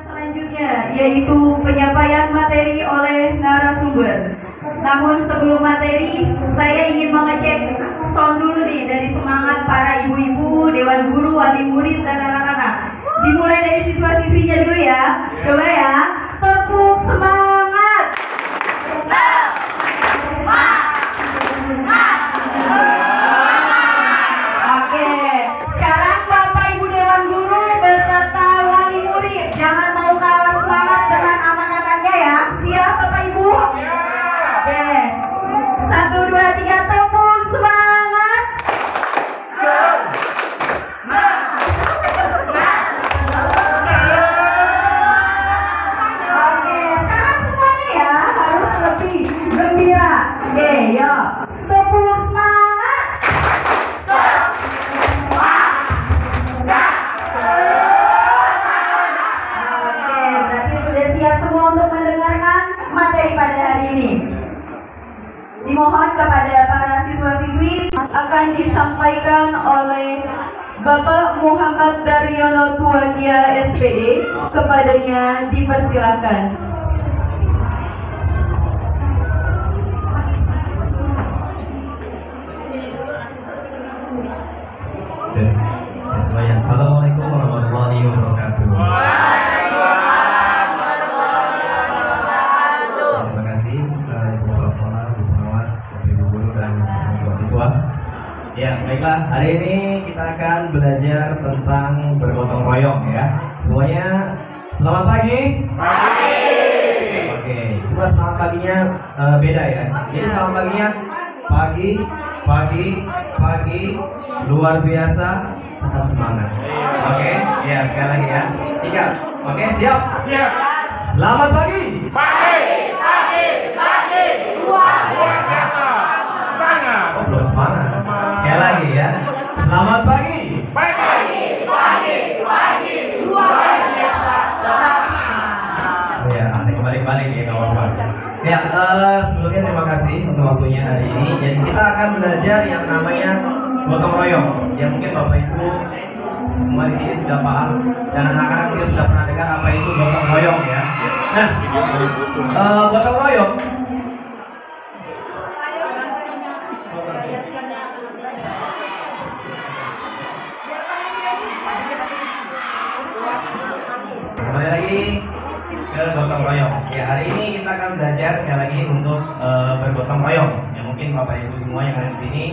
Selanjutnya yaitu penyampaian materi oleh narasumber. Namun sebelum materi, saya ingin mengecek sound dulu nih dari semangat para ibu-ibu, dewan guru, wali murid dan anak-anak. Dimulai dari siswa-siswinya dulu ya. Coba ya, tepuk semangat. Oke, sekarang Bapak Ibu dewan guru beserta wali murid jangan mau kalah semangat dengan anak-anaknya ya. Siap Bapak Ibu? Oke, 1, 2, 3, tepuk semangat. Oke, sekarang semuanya ya harus lebih gembira. Oke, yuk, tepuk semangat. Oke, berarti sudah siap semua untuk mendengarkan materi pada hari ini. Dimohon kepada para siswa-siswi akan disampaikan oleh Bapak Muhammad Daryono Tuagia SPD. Kepadanya dipersilakan. Semuanya, assalamualaikum warahmatullahi wabarakatuh. Terima kasih Ibu Kepala Sekolah, Ibu Pengawas, Ibu Guru dan Ibu Siswa. Ya, baiklah, hari ini kita akan belajar tentang bergotong royong ya. Semuanya, selamat pagi. Oke, cuma selamat paginya beda ya. Jadi selamat paginya pagi, luar biasa, tetap semangat. Oke, ya sekali lagi ya. 3. Oke, siap. Selamat pagi. Luar biasa. Semangat. Oh, belum semangat. Sekali lagi ya. Selamat pagi. Luar biasa. Ya, ada kebalik-balik ya kawan-kawan. Ya, sebelumnya terima kasih untuk waktunya hari ini. Jadi kita akan belajar yang namanya gotong royong. Yang mungkin Bapak Ibu semua di sini sudah paham dan anak-anak juga sudah pernah dengar apa itu gotong royong ya. Nah, gotong royong kembali lagi ke gotong royong. Ya, hari ini kita akan belajar sekali lagi untuk bergotong royong. Ya, mungkin Bapak Ibu semua yang ada di sini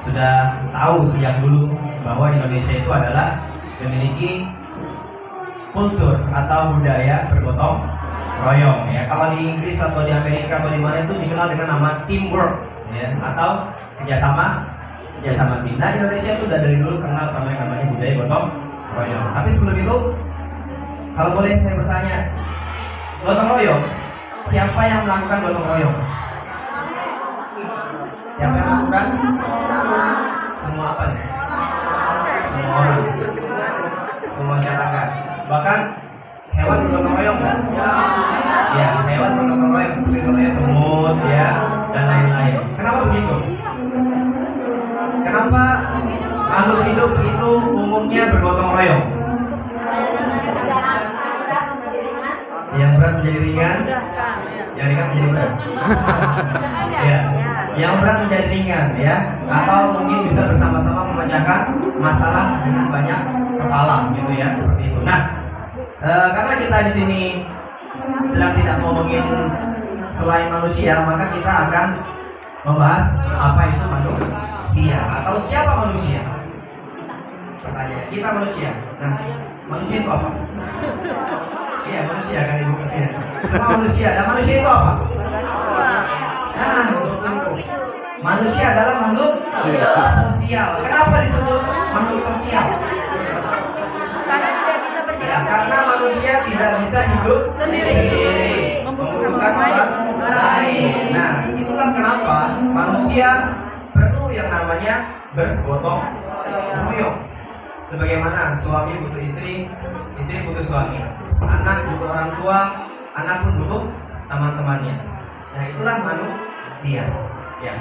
sudah tahu sejak dulu bahwa Indonesia itu adalah memiliki kultur atau budaya bergotong royong. Ya, kalau di Inggris atau di Amerika atau di mana itu dikenal dengan nama teamwork, ya, atau kerjasama tim. Nah, Indonesia itu sudah dari dulu kenal sama yang namanya budaya gotong royong. Tapi sebelum itu, kalau boleh saya bertanya, gotong royong, siapa yang melakukan gotong royong? Siapa yang melakukan? Semua apa nih? Semua orang, semua masyarakat. Bahkan hewan bergotong royong kan? Ya, hewan bergotong royong seperti contohnya semut, ya, dan lain-lain. Kenapa begitu? Kenapa makhluk hidup itu umumnya bergotong royong? Yang berat menjadi ringan, yang ringan menjadi berat. Ya, yang berat menjadi ringan, ya, atau mungkin bisa bersama-sama memecahkan masalah dengan banyak kepala, gitu ya, seperti itu. Nah, karena kita di sini sedang tidak ngomongin selain manusia, maka kita akan membahas apa itu manusia atau siapa manusia. Pertanyaan, kita manusia. Nah, manusia itu apa? Iya, manusia kan ibu. Ya. Semua manusia. Dan manusia itu apa? Nah, manusia adalah makhluk sosial. Kenapa disebut makhluk sosial? Ya, karena manusia tidak bisa hidup sendiri, membutuhkan orang lain. Nah, itulah kenapa manusia perlu yang namanya bergotong royong. Sebagaimana suami butuh istri, istri butuh suami, anak butuh orang tua, anak pun butuh teman-temannya. Nah, itulah manusia. Ya.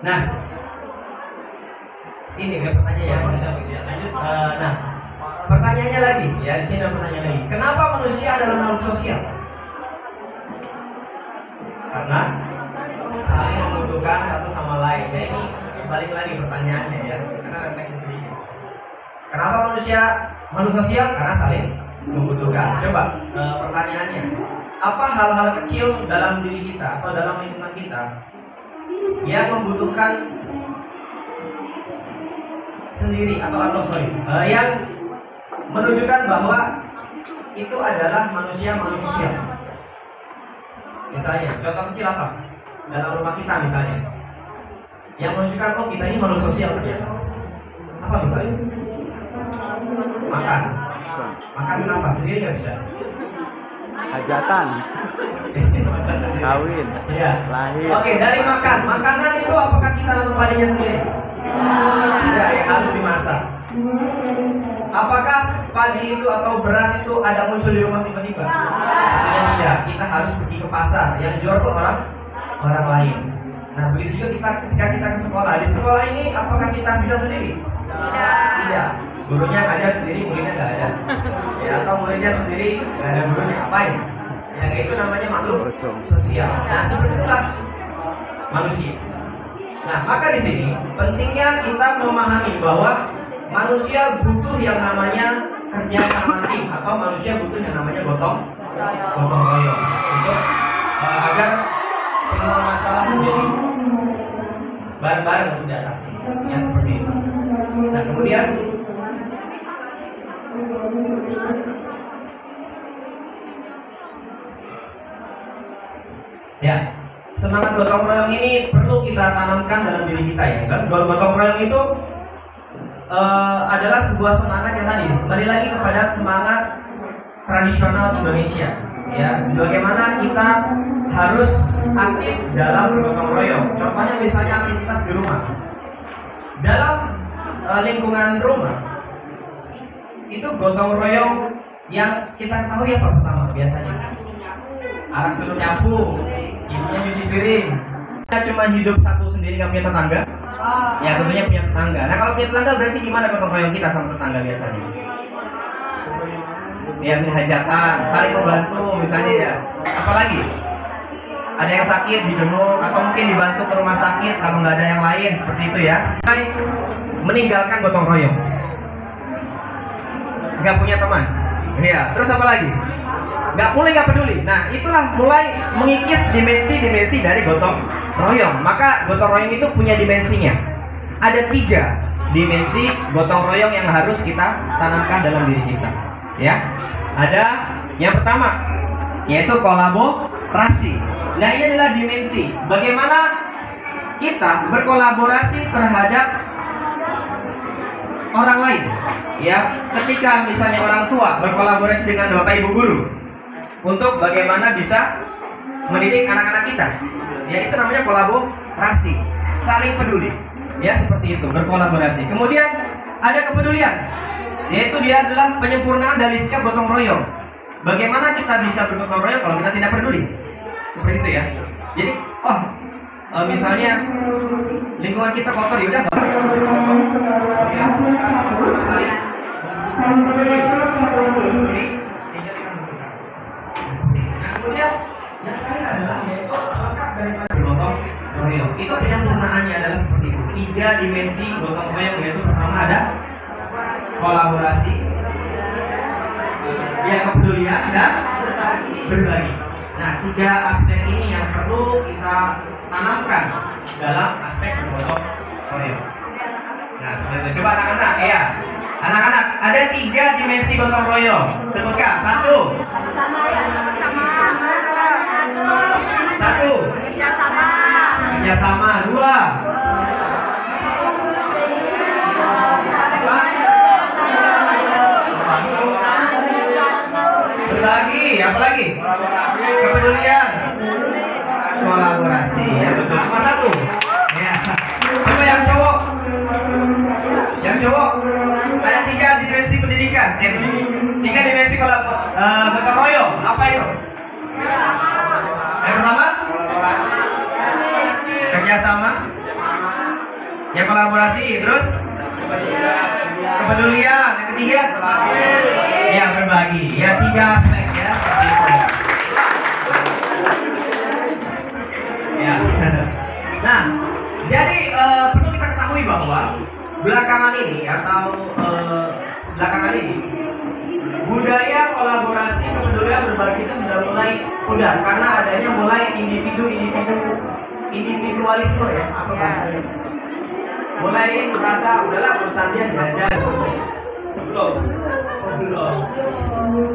Nah, ini pertanyaan ya manusia. Lanjut. Nah, Pertanyaannya lagi, ya di sini ada pertanyaan lagi. Kenapa manusia adalah makhluk sosial? Karena saling membutuhkan satu sama lain. Ya ini balik lagi pertanyaannya ya. Kita refleksi sedikit. Kenapa manusia makhluk sosial? Karena saling membutuhkan. Coba pertanyaannya, apa hal-hal kecil dalam diri kita atau dalam lingkungan kita yang membutuhkan sendiri atau yang menunjukkan bahwa itu adalah manusia makhluk sosial? Misalnya, contoh kecil apa? Dalam rumah kita misalnya, yang menunjukkan oh kita ini makhluk sosial ternyata. Apa misalnya? Makan. Makan kenapa? Sendiri nggak bisa. Hajatan, kawin, Ya. lahir. Oke, dari makan. Makanan itu apakah kita nanam padinya sendiri? Tidak, ya harus dimasak. Apakah padi itu atau beras itu ada muncul di rumah tiba-tiba? Tidak, kita harus pergi ke pasar. Yang jual pun orang lain. Nah, begitu juga ketika kita ke sekolah. Di sekolah ini apakah kita bisa sendiri? Tidak. Gurunya ada sendiri, muridnya nggak ada. Ya, atau muridnya sendiri, nggak ada gurunya, ngapain? Yang itu namanya makhluk sosial. Nah, seperti itulah manusia. Nah, maka di sini pentingnya kita memahami bahwa manusia butuh yang namanya kerja sama tim, atau manusia butuh yang namanya gotong royong untuk agar semua masalah menjadi bareng-bareng untuk diatasi. Ya, seperti itu. Nah, kemudian ya, semangat gotong royong ini perlu kita tanamkan dalam diri kita ya. Dan gotong royong itu adalah sebuah semangat yang tadi kembali lagi kepada semangat tradisional Indonesia. Ya, bagaimana kita harus aktif dalam gotong royong. Contohnya misalnya aktivitas di rumah. Dalam lingkungan rumah itu gotong royong yang kita tahu ya pertama biasanya anak suruh nyapu, ibunya nyuci piring. Kita cuma hidup satu sendiri nggak punya tetangga. Ya tentunya punya tetangga. Nah kalau punya tetangga berarti gimana gotong royong kita sama tetangga biasanya? Ya hajatan, saling membantu misalnya ya. Apalagi ada yang sakit dijenguk atau mungkin dibantu ke rumah sakit kalau nggak ada yang lain seperti itu ya. Meninggalkan gotong royong. Nggak punya teman, ya. Terus apa lagi? Nggak peduli. Nah, itulah mulai mengikis dimensi-dimensi dari gotong royong. Maka gotong royong itu punya dimensinya. Ada 3 dimensi gotong royong yang harus kita tanamkan dalam diri kita. Ya, ada yang pertama, yaitu kolaborasi. Nah, ini adalah dimensi bagaimana kita berkolaborasi terhadap orang lain. Ya, ketika misalnya orang tua berkolaborasi dengan bapak ibu guru untuk bagaimana bisa mendidik anak-anak kita, ya itu namanya kolaborasi, saling peduli, ya seperti itu, berkolaborasi. Kemudian ada kepedulian, yaitu dia adalah penyempurnaan dari sikap gotong royong. Bagaimana kita bisa bergotong royong kalau kita tidak peduli, seperti itu ya. Jadi, misalnya lingkungan kita kotor, ya udah ya, saling nah, kemudian yang lain adalah yaitu lekat daripada gotong royong. Itu penyempurnaannya adalah seperti itu. 3 dimensi gotong royong, yaitu pertama ada kolaborasi, yang kepedulian dan berbagi. Nah, 3 aspek ini yang perlu kita tanamkan dalam aspek bergotong royong. Nah, sebenarnya coba anak-anak, ya. Anak-anak, ada 3 dimensi gotong royong. Sebutkan. 1. Kerjasama. 2. Berbagi. Apa lagi? Kepedulian. Kolaborasi. Ya betul. Cuma 1. Ya. Coba yang cowok. Ada 3 dimensi pendidikan. 3 dimensi gotong royong. Apa itu? Yang pertama, kerjasama. Yang kolaborasi. Terus kepedulian. Yang ketiga, lagi. Ya, 3 aspek ya. Seperti itu. Ya. Nah, jadi perlu kita ketahui bahwa belakangan ini budaya kolaborasi kepedulian berbagi itu sudah mulai pudar karena adanya mulai individualisme ya, apa bahasanya? Mulai merasa udahlah urusan dia belajar. Belum.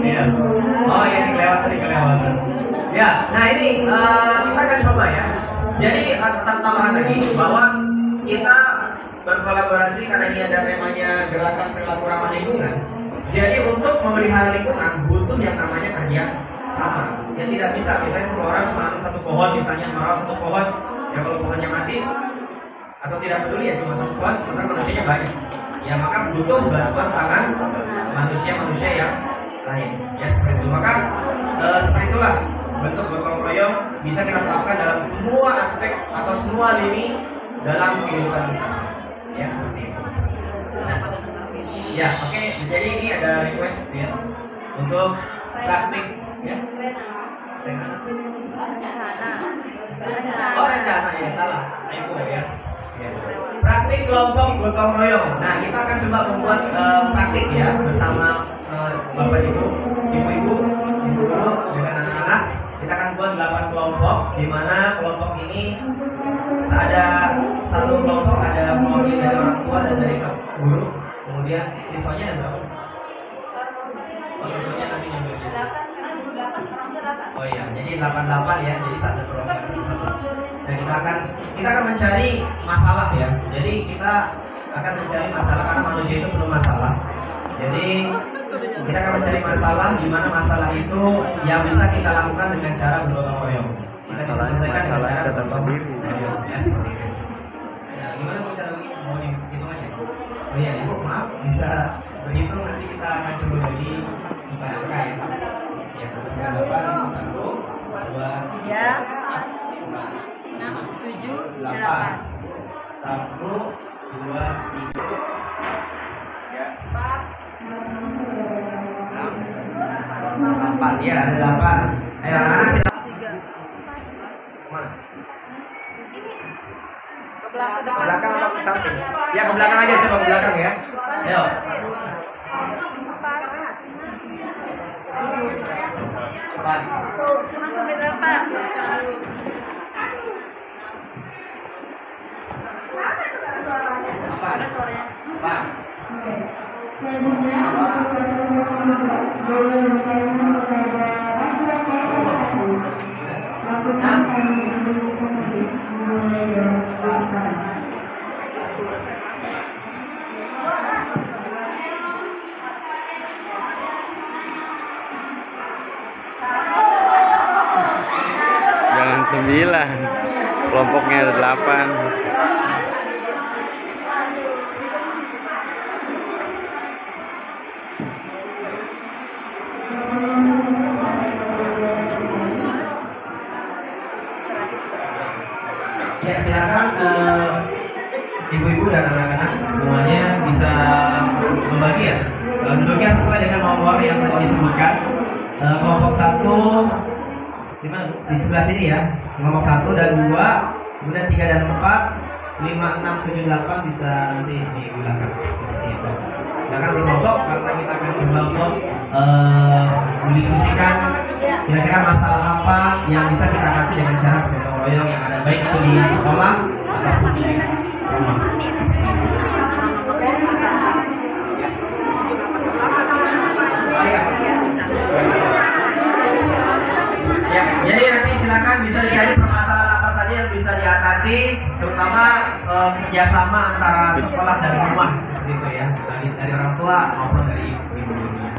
Iya. Oh ya, ini kelewatan. Ya, nah ini kita akan coba ya. Jadi satu tambahan lagi bahwa kita berkolaborasi karena ini ada temanya gerakan perilaku ramah lingkungan. Jadi untuk memelihara lingkungan butuh yang namanya kerja sama. Ya tidak bisa misalnya 10 orang menanam satu pohon, misalnya merawat satu pohon, ya kalau pohonnya mati atau tidak peduli ya cuma satu pohon, sementara manusianya banyak. Ya maka butuh bantuan tangan manusia yang lain. Ya seperti itu. Maka seperti itulah bentuk gotong royong bisa kita terapkan dalam semua aspek atau semua lini dalam kehidupan kita. Ya seperti itu. Nah, ya oke. Jadi ini ada request ya untuk praktik ya. Oh rencana ya salah. Ayo ya. Praktik kelompok gotong royong. Nah kita akan coba membuat praktik ya bersama bapak ibu guru dengan anak-anak. Kita akan buat 8 kelompok, di mana kelompok ini ada satu kelompok ada mewakili dari orang tua dan dari guru. Kemudian siswanya ada berapa? Oh siswanya nanti yang belajar. Oh iya, jadi 88 ya, jadi satu kelompok satu. Dan kita akan mencari masalah ya. Jadi kita akan mencari masalah karena manusia itu penuh masalah. Jadi kita akan mencari masalah di mana masalah itu yang bisa kita lakukan dengan cara bergotong royong. Masalah datang sendiri. Ya seperti itu. Nah, gimana mau cara mau hitung aja? Oh iya, ibu maaf bisa berhitung nanti kita akan coba lagi supaya angka ya. Ya, 1, 2, 3, 6, 7, 8. 1, 2, 3. Ya. 8 ya, ada 8. Ayo anak-anak silakan. Mana? Ke belakang atau ke samping? Ya ke belakang aja, coba ke belakang ya. Ayo. Depan. Cuma sampai 8. Apa? Ada suaranya. Apa? Selanjutnya, boleh bertanya kepada paslon 01. Lakukan kalimat seperti mulai dari belakang. Jangan 9, kelompoknya ada 8. Ya silakan ibu-ibu dan anak-anak semuanya bisa membagi ya. Duduknya sesuai dengan nomor yang tadi disebutkan. Kelompok 1 di sebelah sini ya. Kelompok 1 dan 2, kemudian 3 dan 4, 5, 6, 7, 8 bisa nanti digunakan seperti itu. Silakan berkelompok karena kita akan coba untuk mendiskusikan kira-kira masalah apa yang bisa kita kasih dengan cara gotong royong yang ada baik itu di sekolah ataupun di rumah. Ya, jadi nanti silakan bisa dicari permasalahan apa saja yang bisa diatasi, terutama kerjasama antara sekolah dan rumah, seperti itu ya, dari orang tua maupun dari ibu-ibunya.